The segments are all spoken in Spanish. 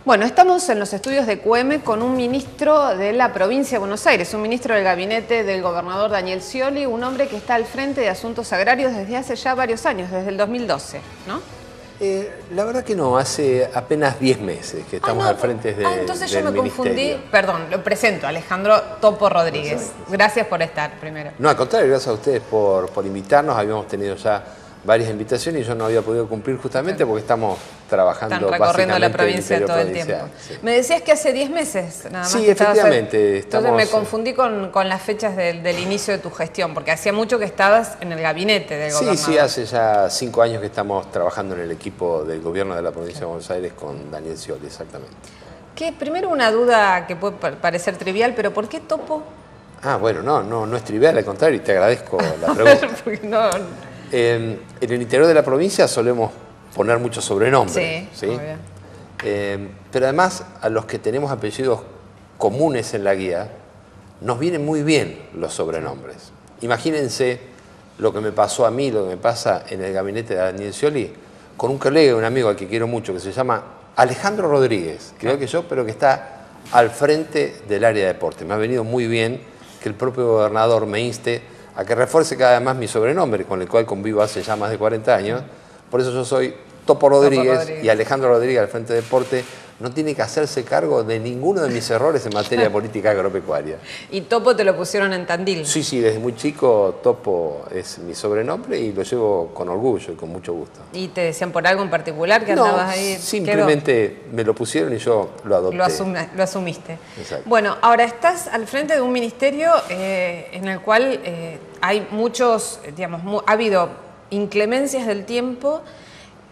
Bueno, estamos en los estudios de QM con un ministro de la provincia de Buenos Aires, un ministro del gabinete del gobernador Daniel Scioli, un hombre que está al frente de asuntos agrarios desde hace ya varios años, desde el 2012, ¿no? La verdad que no, hace apenas 10 meses que estamos al frente entonces yo del me confundí. Perdón, lo presento, Alejandro Topo Rodríguez. Gracias por estar primero. No, al contrario, gracias a ustedes por invitarnos. Habíamos tenido ya varias invitaciones y yo no había podido cumplir justamente porque estamos trabajando. Están recorriendo la provincia todo el tiempo. Sí. Me decías que hace 10 meses nada más. Sí, efectivamente. Entonces me confundí con las fechas del inicio de tu gestión, porque hacía mucho que estabas en el gabinete del gobernador. Sí, hace ya 5 años que estamos trabajando en el equipo del gobierno de la provincia de Buenos Aires con Daniel Scioli, exactamente. Primero una duda que puede parecer trivial, pero ¿por qué Topo? Ah, bueno, no es trivial, al contrario, y te agradezco la pregunta. Porque no... En el interior de la provincia solemos poner muchos sobrenombres. Sí, muy bien. Pero además a los que tenemos apellidos comunes en la guía, nos vienen muy bien los sobrenombres. Imagínense lo que me pasó a mí, lo que me pasa en el gabinete de Daniel Scioli, con un colega, un amigo al que quiero mucho, que se llama Alejandro Rodríguez, que igual que yo, pero que está al frente del área de deporte. Me ha venido muy bien que el propio gobernador me inste a que refuerce cada vez más mi sobrenombre, con el cual convivo hace ya más de 40 años. Por eso yo soy Topo Rodríguez y Alejandro Rodríguez al frente de deporte no tiene que hacerse cargo de ninguno de mis errores en materia de política agropecuaria. ¿Y Topo te lo pusieron en Tandil? Sí, desde muy chico Topo es mi sobrenombre y lo llevo con orgullo y con mucho gusto. ¿Y te decían por algo en particular que andabas ahí? Simplemente me lo pusieron y yo lo adopté. Lo asumiste. Exacto. Bueno, ahora estás al frente de un ministerio en el cual hay muchos, digamos, ha habido inclemencias del tiempo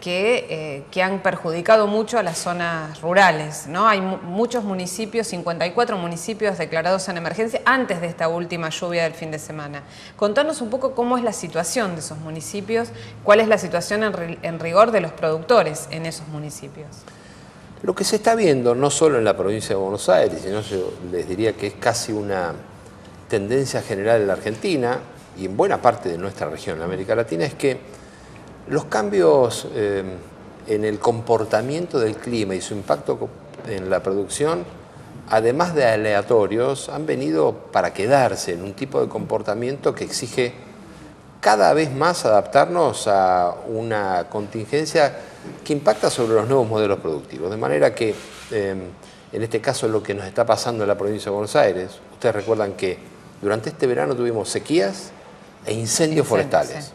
que han perjudicado mucho a las zonas rurales, ¿no? Hay muchos municipios, 54 municipios declarados en emergencia antes de esta última lluvia del fin de semana. Contanos un poco cómo es la situación de esos municipios, cuál es la situación en rigor de los productores en esos municipios. Lo que se está viendo, no solo en la provincia de Buenos Aires, sino yo les diría que es casi una tendencia general en la Argentina y en buena parte de nuestra región, en América Latina, es que los cambios en el comportamiento del clima y su impacto en la producción, además de aleatorios, han venido para quedarse en un tipo de comportamiento que exige cada vez más adaptarnos a una contingencia que impacta sobre los nuevos modelos productivos. De manera que, en este caso, lo que nos está pasando en la provincia de Buenos Aires, ustedes recuerdan que durante este verano tuvimos sequías e incendios forestales. Sí.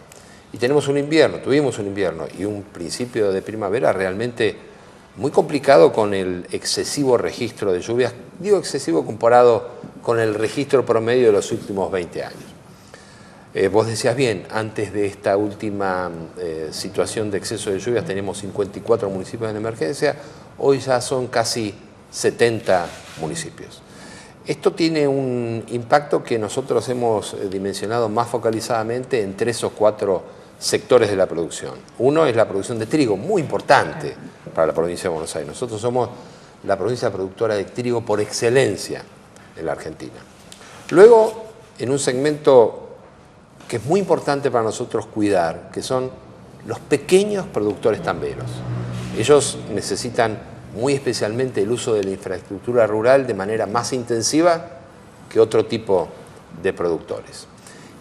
Y tuvimos un invierno y un principio de primavera realmente muy complicado con el excesivo registro de lluvias. Digo excesivo comparado con el registro promedio de los últimos 20 años. Vos decías bien, antes de esta última situación de exceso de lluvias teníamos 54 municipios en emergencia, hoy ya son casi 70 municipios. Esto tiene un impacto que nosotros hemos dimensionado más focalizadamente en 3 o 4 sectores de la producción. Uno es la producción de trigo, muy importante para la provincia de Buenos Aires. Nosotros somos la provincia productora de trigo por excelencia en la Argentina. Luego, en un segmento que es muy importante para nosotros cuidar, que son los pequeños productores tamberos. Ellos necesitan muy especialmente el uso de la infraestructura rural de manera más intensiva que otro tipo de productores.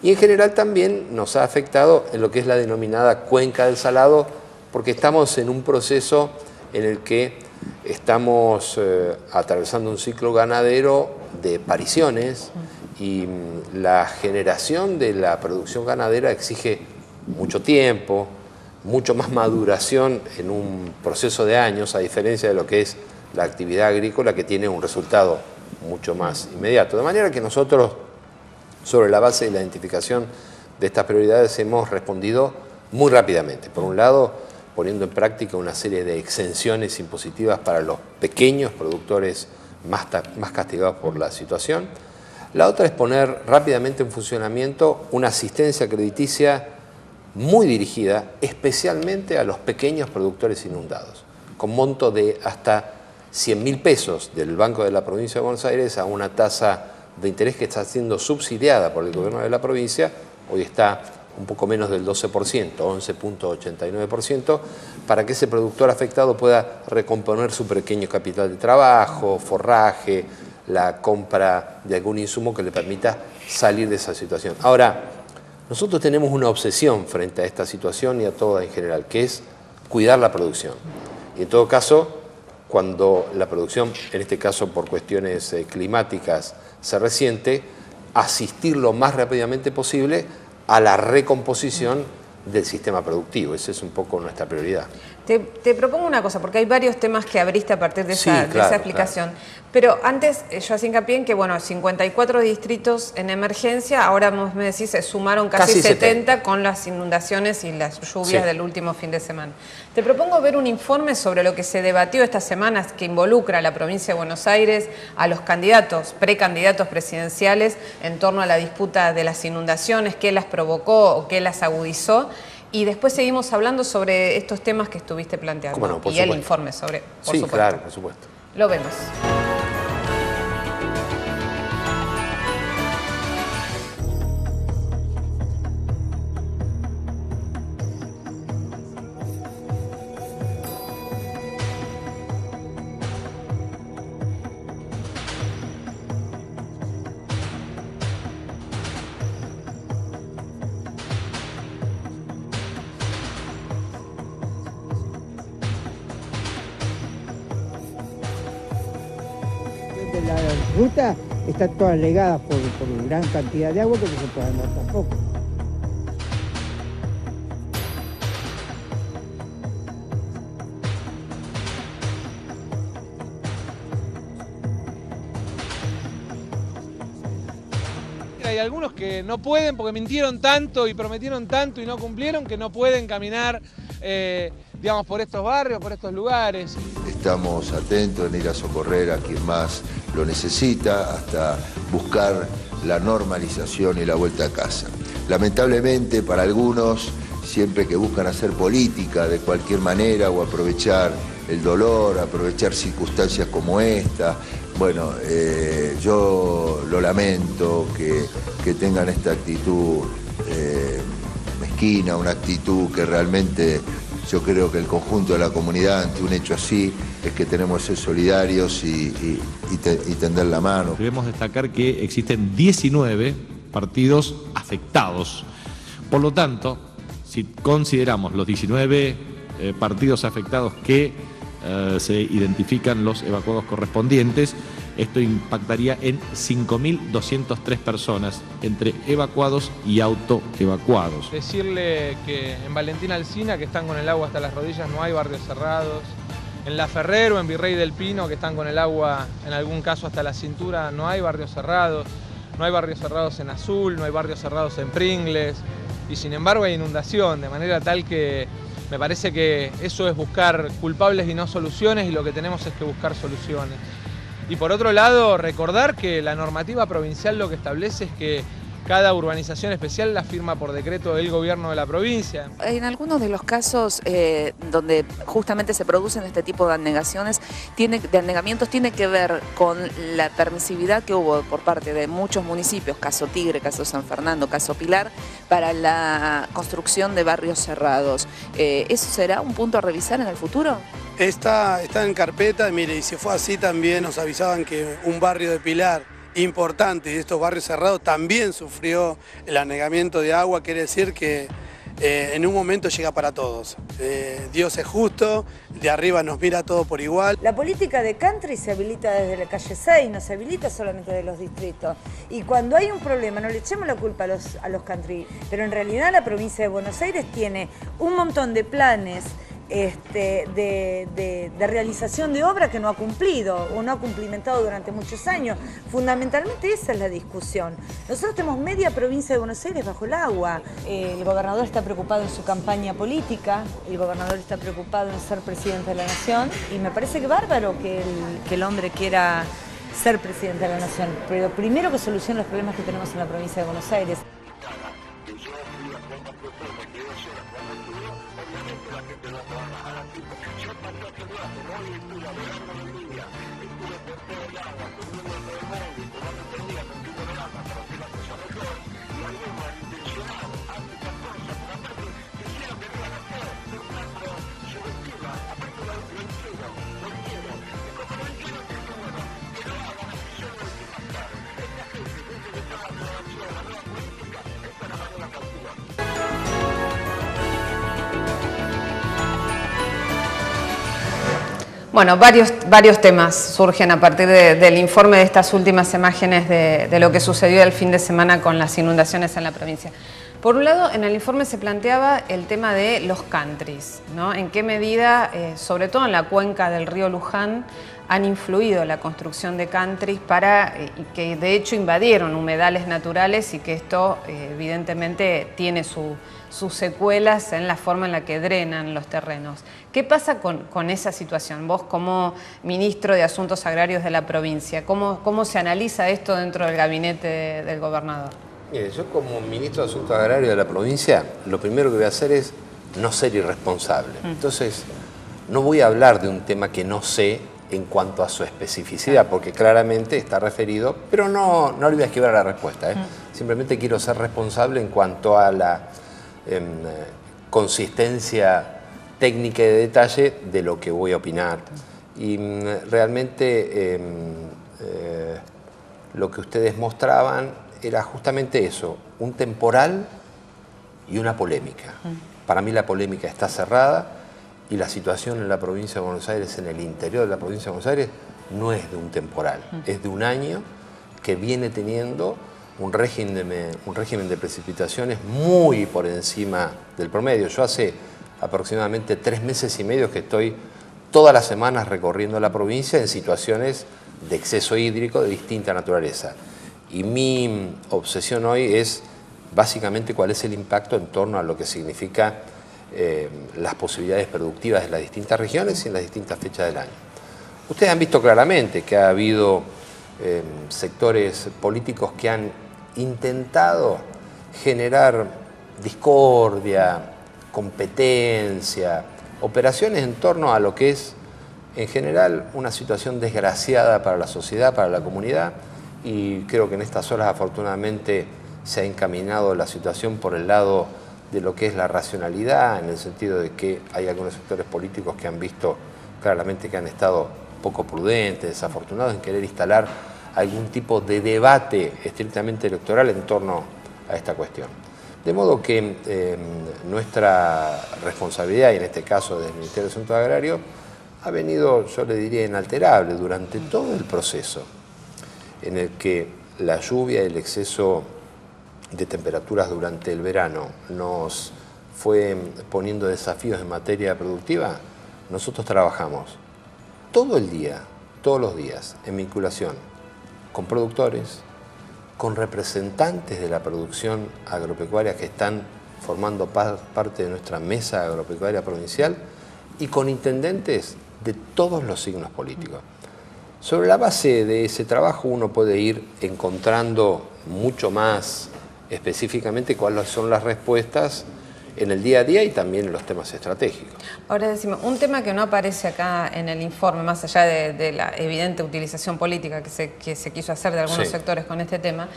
Y en general también nos ha afectado en lo que es la denominada cuenca del Salado, porque estamos en un proceso en el que estamos atravesando un ciclo ganadero de pariciones y la generación de la producción ganadera exige mucho tiempo, mucho más maduración en un proceso de años, a diferencia de lo que es la actividad agrícola, que tiene un resultado mucho más inmediato. De manera que nosotros, sobre la base de la identificación de estas prioridades, hemos respondido muy rápidamente. Por un lado, poniendo en práctica una serie de exenciones impositivas para los pequeños productores más castigados por la situación. La otra es poner rápidamente en funcionamiento una asistencia crediticia muy dirigida especialmente a los pequeños productores inundados, con monto de hasta 100.000 pesos del Banco de la Provincia de Buenos Aires a una tasa de interés que está siendo subsidiada por el gobierno de la provincia. Hoy está un poco menos del 12%, 11.89%, para que ese productor afectado pueda recomponer su pequeño capital de trabajo, forraje, la compra de algún insumo que le permita salir de esa situación. Ahora, nosotros tenemos una obsesión frente a esta situación y a toda en general, que es cuidar la producción. Y en todo caso, cuando la producción, en este caso por cuestiones climáticas, se resiente, asistir lo más rápidamente posible a la recomposición del sistema productivo. Esa es un poco nuestra prioridad. Te propongo una cosa, porque hay varios temas que abriste a partir de esa explicación. Claro. Pero antes, yo hacía hincapié en que, bueno, 54 distritos en emergencia, ahora me decís, se sumaron casi 70 con las inundaciones y las lluvias del último fin de semana. Te propongo ver un informe sobre lo que se debatió estas semanas que involucra a la provincia de Buenos Aires, a los candidatos, precandidatos presidenciales, en torno a la disputa de las inundaciones, qué las provocó o qué las agudizó. Y después seguimos hablando sobre estos temas que estuviste planteando. ¿Cómo no? Por y supuesto. El informe sobre, por supuesto. Claro, por supuesto. Lo vemos. La ruta está toda legada por gran cantidad de agua que no se puede andar tampoco. Hay algunos que no pueden porque mintieron tanto y prometieron tanto y no cumplieron, que no pueden caminar digamos, por estos barrios, por estos lugares. Estamos atentos en ir a socorrer a quien más lo necesita, hasta buscar la normalización y la vuelta a casa. Lamentablemente, para algunos, siempre que buscan hacer política de cualquier manera o aprovechar el dolor, aprovechar circunstancias como esta, bueno, yo lo lamento que tengan esta actitud mezquina, una actitud que realmente yo creo que el conjunto de la comunidad ante un hecho así es que tenemos que ser solidarios y tender la mano. Debemos destacar que existen 19 partidos afectados. Por lo tanto, si consideramos los 19 partidos afectados que se identifican los evacuados correspondientes, esto impactaría en 5.203 personas, entre evacuados y autoevacuados. Decirle que en Valentín Alsina, que están con el agua hasta las rodillas, no hay barrios cerrados. En La Ferrer o en Virrey del Pino, que están con el agua, en algún caso hasta la cintura, no hay barrios cerrados. No hay barrios cerrados en Azul, no hay barrios cerrados en Pringles. Y sin embargo hay inundación, de manera tal que me parece que eso es buscar culpables y no soluciones, y lo que tenemos es que buscar soluciones. Y por otro lado, recordar que la normativa provincial lo que establece es que cada urbanización especial la firma por decreto el gobierno de la provincia. En algunos de los casos donde justamente se producen este tipo de anegamientos tiene que ver con la permisividad que hubo por parte de muchos municipios, caso Tigre, caso San Fernando, caso Pilar, para la construcción de barrios cerrados. ¿Eso será un punto a revisar en el futuro? Está en carpeta, mire, y si fue así también nos avisaban que un barrio de Pilar importante de estos barrios cerrados también sufrió el anegamiento de agua. Quiere decir que en un momento llega para todos. Dios es justo, de arriba nos mira todo por igual. La política de country se habilita desde la calle 6, no se habilita solamente de los distritos. Y cuando hay un problema, no le echemos la culpa a los country, pero en realidad la provincia de Buenos Aires tiene un montón de planes de realización de obra que no ha cumplido o no ha cumplimentado durante muchos años. Fundamentalmente esa es la discusión. Nosotros tenemos media provincia de Buenos Aires bajo el agua. El gobernador está preocupado en su campaña política, el gobernador está preocupado en ser presidente de la Nación, y me parece que bárbaro que el hombre quiera ser presidente de la Nación, pero primero que solucione los problemas que tenemos en la provincia de Buenos Aires. Bueno, varios temas surgen a partir del informe de estas últimas imágenes de lo que sucedió el fin de semana con las inundaciones en la provincia. Por un lado, en el informe se planteaba el tema de los countries, ¿no? En qué medida, sobre todo en la cuenca del río Luján, han influido la construcción de countries y que de hecho invadieron humedales naturales y que esto evidentemente tiene sus secuelas en la forma en la que drenan los terrenos. ¿Qué pasa con esa situación? Vos como ministro de Asuntos Agrarios de la provincia, ¿cómo se analiza esto dentro del gabinete del gobernador? Mire, yo como ministro de Asuntos Agrarios de la provincia, lo primero que voy a hacer es no ser irresponsable. Entonces, no voy a hablar de un tema que no sé en cuanto a su especificidad, porque claramente está referido, pero no le voy a esquivar la respuesta. Simplemente quiero ser responsable en cuanto a la consistencia técnica y de detalle de lo que voy a opinar. Y realmente lo que ustedes mostraban era justamente eso, un temporal y una polémica. Para mí la polémica está cerrada y la situación en la provincia de Buenos Aires, en el interior de la provincia de Buenos Aires, no es de un temporal, es de un año que viene teniendo un régimen de precipitaciones muy por encima del promedio. Yo hace aproximadamente 3 meses y medio que estoy todas las semanas recorriendo la provincia en situaciones de exceso hídrico de distinta naturaleza. Y mi obsesión hoy es básicamente cuál es el impacto en torno a lo que significa las posibilidades productivas de las distintas regiones y en las distintas fechas del año. Ustedes han visto claramente que ha habido sectores políticos que han intentado generar discordia, competencia, operaciones en torno a lo que es en general una situación desgraciada para la sociedad, para la comunidad, y creo que en estas horas afortunadamente se ha encaminado la situación por el lado de lo que es la racionalidad, en el sentido de que hay algunos sectores políticos que han visto claramente que han estado poco prudentes, desafortunados en querer instalar algún tipo de debate estrictamente electoral en torno a esta cuestión. De modo que nuestra responsabilidad, y en este caso del Ministerio de Asuntos Agrarios, ha venido, yo le diría, inalterable durante todo el proceso en el que la lluvia y el exceso de temperaturas durante el verano nos fue poniendo desafíos en materia productiva. Nosotros trabajamos todo el día, todos los días, en vinculación con productores, con representantes de la producción agropecuaria que están formando parte de nuestra mesa agropecuaria provincial y con intendentes de todos los signos políticos. Sobre la base de ese trabajo uno puede ir encontrando mucho más específicamente cuáles son las respuestas en el día a día y también en los temas estratégicos. Ahora decimos, un tema que no aparece acá en el informe, más allá de la evidente utilización política que se quiso hacer de algunos sectores con este tema,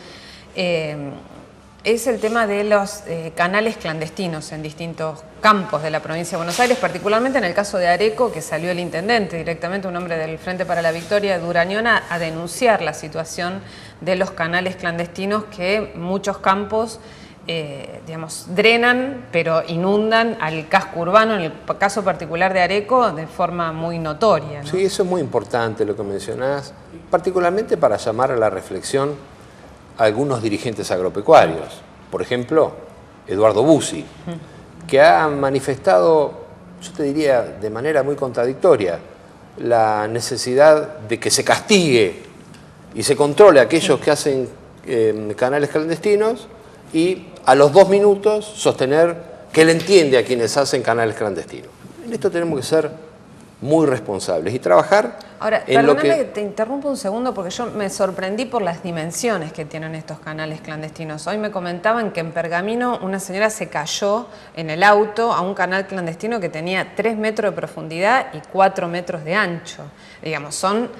es el tema de los canales clandestinos en distintos campos de la provincia de Buenos Aires, particularmente en el caso de Areco, que salió el intendente directamente, un hombre del Frente para la Victoria de Durañón, a denunciar la situación de los canales clandestinos que muchos campos digamos, drenan, pero inundan al casco urbano, en el caso particular de Areco, de forma muy notoria, ¿no? Sí, eso es muy importante lo que mencionás, particularmente para llamar a la reflexión a algunos dirigentes agropecuarios. Por ejemplo, Eduardo Bussi, que ha manifestado, yo te diría, de manera muy contradictoria, la necesidad de que se castigue y se controle a aquellos que hacen canales clandestinos y a los 2 minutos sostener que él entiende a quienes hacen canales clandestinos. En esto tenemos que ser muy responsables y trabajar. Ahora, en lo perdóname que te interrumpo un segundo porque yo me sorprendí por las dimensiones que tienen estos canales clandestinos. Hoy me comentaban que en Pergamino una señora se cayó en el auto a un canal clandestino que tenía 3 metros de profundidad y 4 metros de ancho. Digamos, son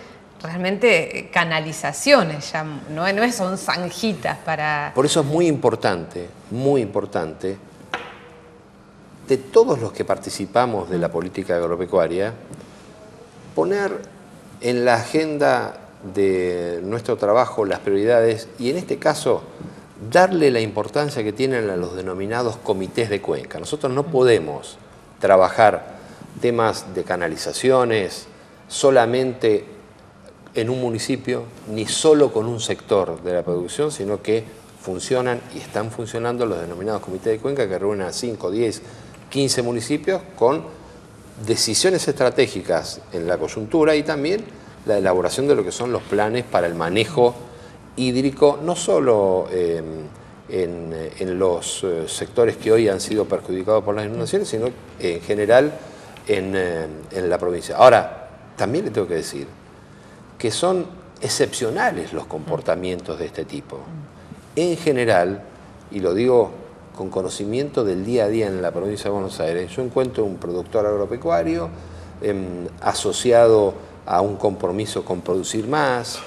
realmente canalizaciones, ya no son zanjitas para... Por eso es muy importante, de todos los que participamos de la política agropecuaria, poner en la agenda de nuestro trabajo las prioridades y en este caso darle la importancia que tienen a los denominados comités de cuenca. Nosotros no podemos trabajar temas de canalizaciones solamente en un municipio, ni solo con un sector de la producción, sino que funcionan y están funcionando los denominados comités de cuenca que reúnen a 5, 10, 15 municipios con decisiones estratégicas en la coyuntura y también la elaboración de lo que son los planes para el manejo hídrico, no solo en los sectores que hoy han sido perjudicados por las inundaciones, sino en general en la provincia. Ahora, también le tengo que decir que son excepcionales los comportamientos de este tipo. En general, y lo digo con conocimiento del día a día en la provincia de Buenos Aires, yo encuentro un productor agropecuario asociado a un compromiso con producir más,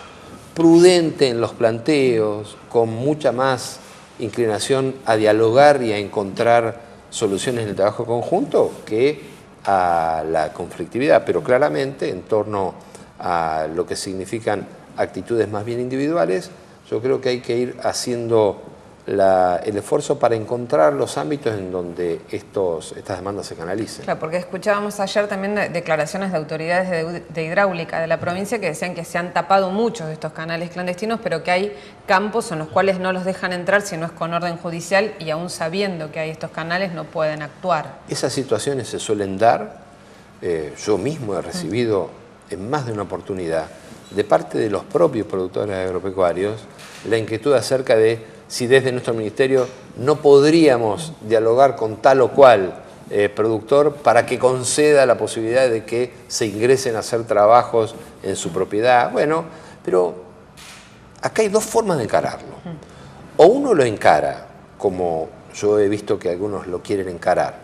prudente en los planteos, con mucha más inclinación a dialogar y a encontrar soluciones en el trabajo conjunto que a la conflictividad, pero claramente en torno a lo que significan actitudes más bien individuales, yo creo que hay que ir haciendo el esfuerzo para encontrar los ámbitos en donde estas demandas se canalicen. Claro, porque escuchábamos ayer también declaraciones de autoridades de hidráulica de la provincia que decían que se han tapado muchos de estos canales clandestinos, pero que hay campos en los cuales no los dejan entrar si no es con orden judicial y aún sabiendo que hay estos canales no pueden actuar. Esas situaciones se suelen dar, yo mismo he recibido en más de una oportunidad de parte de los propios productores agropecuarios la inquietud acerca de si desde nuestro ministerio no podríamos dialogar con tal o cual productor para que conceda la posibilidad de que se ingresen a hacer trabajos en su propiedad. Bueno, pero acá hay dos formas de encararlo. O uno lo encara, como yo he visto que algunos lo quieren encarar,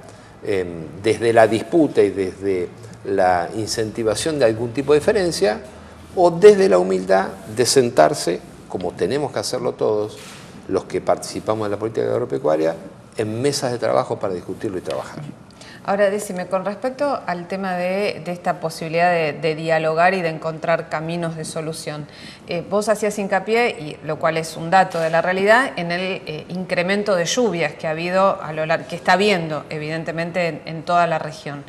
desde la disputa y desde la incentivación de algún tipo de diferencia, o desde la humildad de sentarse, como tenemos que hacerlo todos, los que participamos en la política agropecuaria, en mesas de trabajo para discutirlo y trabajar. Ahora, decime, con respecto al tema de esta posibilidad de dialogar y de encontrar caminos de solución, vos hacías hincapié, y lo cual es un dato de la realidad, en el incremento de lluvias que ha habido, que está habiendo, evidentemente, en toda la región.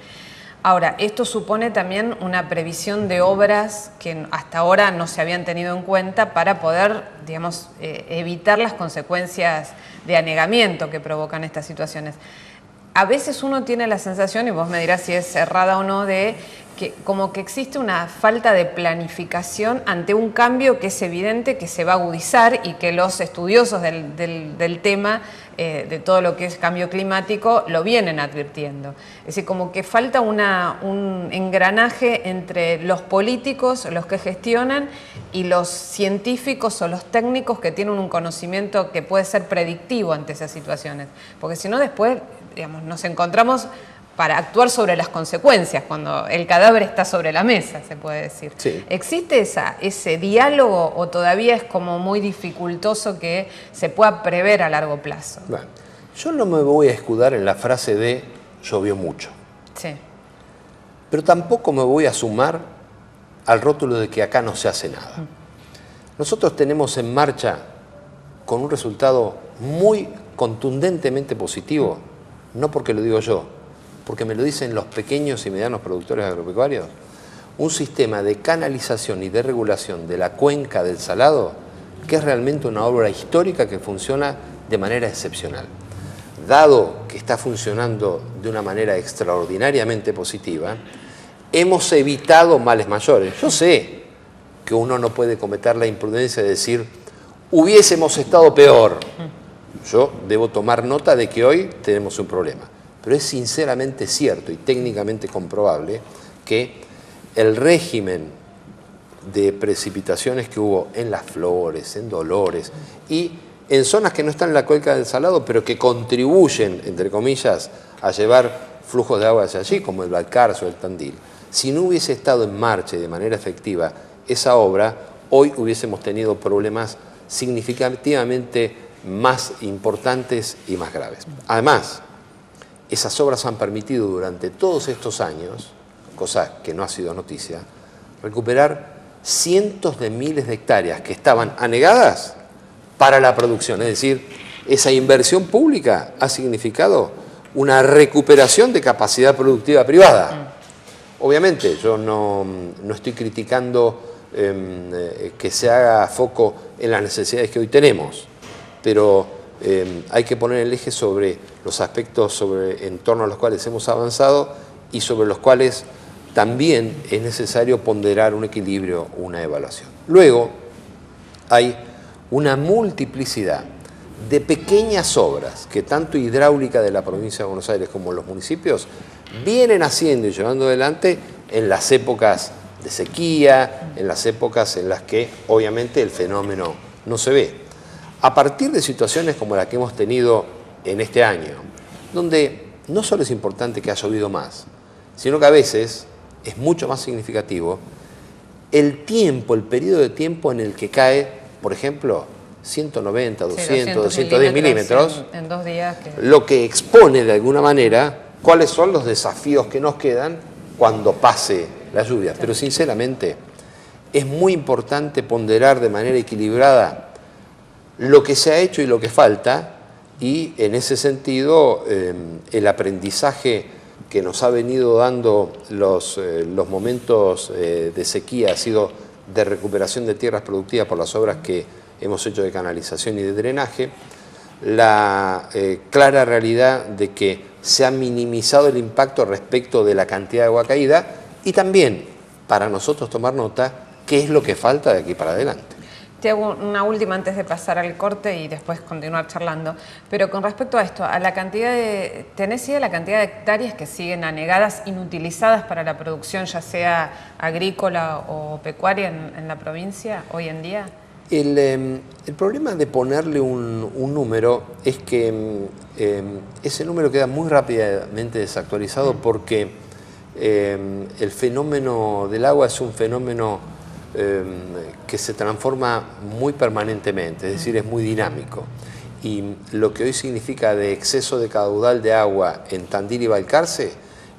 Ahora, esto supone también una previsión de obras que hasta ahora no se habían tenido en cuenta para poder, digamos, evitar las consecuencias de anegamiento que provocan estas situaciones. A veces uno tiene la sensación, y vos me dirás si es errada o no, de que como que existe una falta de planificación ante un cambio que es evidente que se va a agudizar y que los estudiosos del tema, de todo lo que es cambio climático, lo vienen advirtiendo. Es decir, como que falta un engranaje entre los políticos, los que gestionan, y los científicos o los técnicos que tienen un conocimiento que puede ser predictivo ante esas situaciones. Porque si no, después, digamos, nos encontramos para actuar sobre las consecuencias, cuando el cadáver está sobre la mesa, se puede decir. Sí. ¿Existe ese diálogo o todavía es como muy dificultoso que se pueda prever a largo plazo? Bueno, yo no me voy a escudar en la frase de llovió mucho. Sí. Pero tampoco me voy a sumar al rótulo de que acá no se hace nada. Nosotros tenemos en marcha, con un resultado muy contundentemente positivo, no porque lo digo yo, porque me lo dicen los pequeños y medianos productores agropecuarios, un sistema de canalización y de regulación de la cuenca del Salado que es realmente una obra histórica que funciona de manera excepcional. Dado que está funcionando de una manera extraordinariamente positiva, hemos evitado males mayores. Yo sé que uno no puede cometer la imprudencia de decir hubiésemos estado peor. Yo debo tomar nota de que hoy tenemos un problema. Pero es sinceramente cierto y técnicamente comprobable que el régimen de precipitaciones que hubo en Las Flores, en Dolores y en zonas que no están en la cuenca del Salado, pero que contribuyen, entre comillas, a llevar flujos de agua hacia allí, como el Balcarce o el Tandil, si no hubiese estado en marcha y de manera efectiva esa obra, hoy hubiésemos tenido problemas significativamente más importantes y más graves. Además, esas obras han permitido durante todos estos años, cosa que no ha sido noticia, recuperar cientos de miles de hectáreas que estaban anegadas para la producción. Es decir, esa inversión pública ha significado una recuperación de capacidad productiva privada. Obviamente yo no estoy criticando que se haga foco en las necesidades que hoy tenemos, pero hay que poner el eje sobre los aspectos en torno a los cuales hemos avanzado y sobre los cuales también es necesario ponderar un equilibrio, una evaluación. Luego hay una multiplicidad de pequeñas obras que tanto Hidráulica de la provincia de Buenos Aires como los municipios vienen haciendo y llevando adelante en las épocas de sequía, en las épocas en las que obviamente el fenómeno no se ve. A partir de situaciones como la que hemos tenido en este año, donde no solo es importante que haya llovido más, sino que a veces es mucho más significativo el tiempo, el periodo de tiempo en el que cae, por ejemplo, 190, 200, 210 milímetros, en 2 días. Lo que expone de alguna manera cuáles son los desafíos que nos quedan cuando pase la lluvia. Pero sinceramente es muy importante ponderar de manera equilibrada lo que se ha hecho y lo que falta, y en ese sentido el aprendizaje que nos ha venido dando los momentos de sequía ha sido de recuperación de tierras productivas por las obras que hemos hecho de canalización y de drenaje, la clara realidad de que se ha minimizado el impacto respecto de la cantidad de agua caída, y también para nosotros tomar nota qué es lo que falta de aquí para adelante. Te hago una última antes de pasar al corte y después continuar charlando. Pero con respecto a esto, a la cantidad de, ¿tenés idea de la cantidad de hectáreas que siguen anegadas, inutilizadas para la producción, ya sea agrícola o pecuaria en la provincia hoy en día? El problema de ponerle un número es que ese número queda muy rápidamente desactualizado, porque el fenómeno del agua es un fenómeno que se transforma muy permanentemente, es decir, es muy dinámico. Y lo que hoy significa de exceso de caudal de agua en Tandil y Balcarce,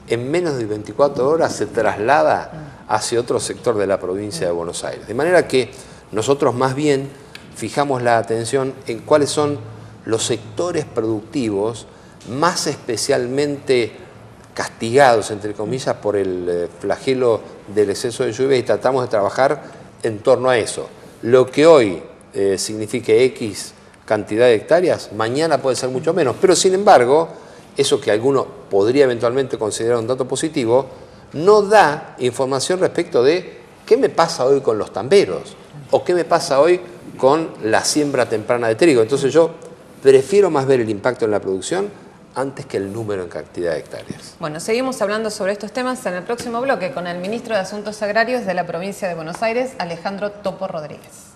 en menos de 24 horas se traslada hacia otro sector de la provincia de Buenos Aires. De manera que nosotros más bien fijamos la atención en cuáles son los sectores productivos más especialmente castigados, entre comillas, por el flagelo del exceso de lluvia, y tratamos de trabajar en torno a eso. Lo que hoy signifique X cantidad de hectáreas, mañana puede ser mucho menos, pero sin embargo, eso que alguno podría eventualmente considerar un dato positivo, no da información respecto de qué me pasa hoy con los tamberos, o qué me pasa hoy con la siembra temprana de trigo. Entonces yo prefiero más ver el impacto en la producción antes que el número en cantidad de hectáreas. Bueno, seguimos hablando sobre estos temas en el próximo bloque con el ministro de Asuntos Agrarios de la provincia de Buenos Aires, Alejandro Topo Rodríguez.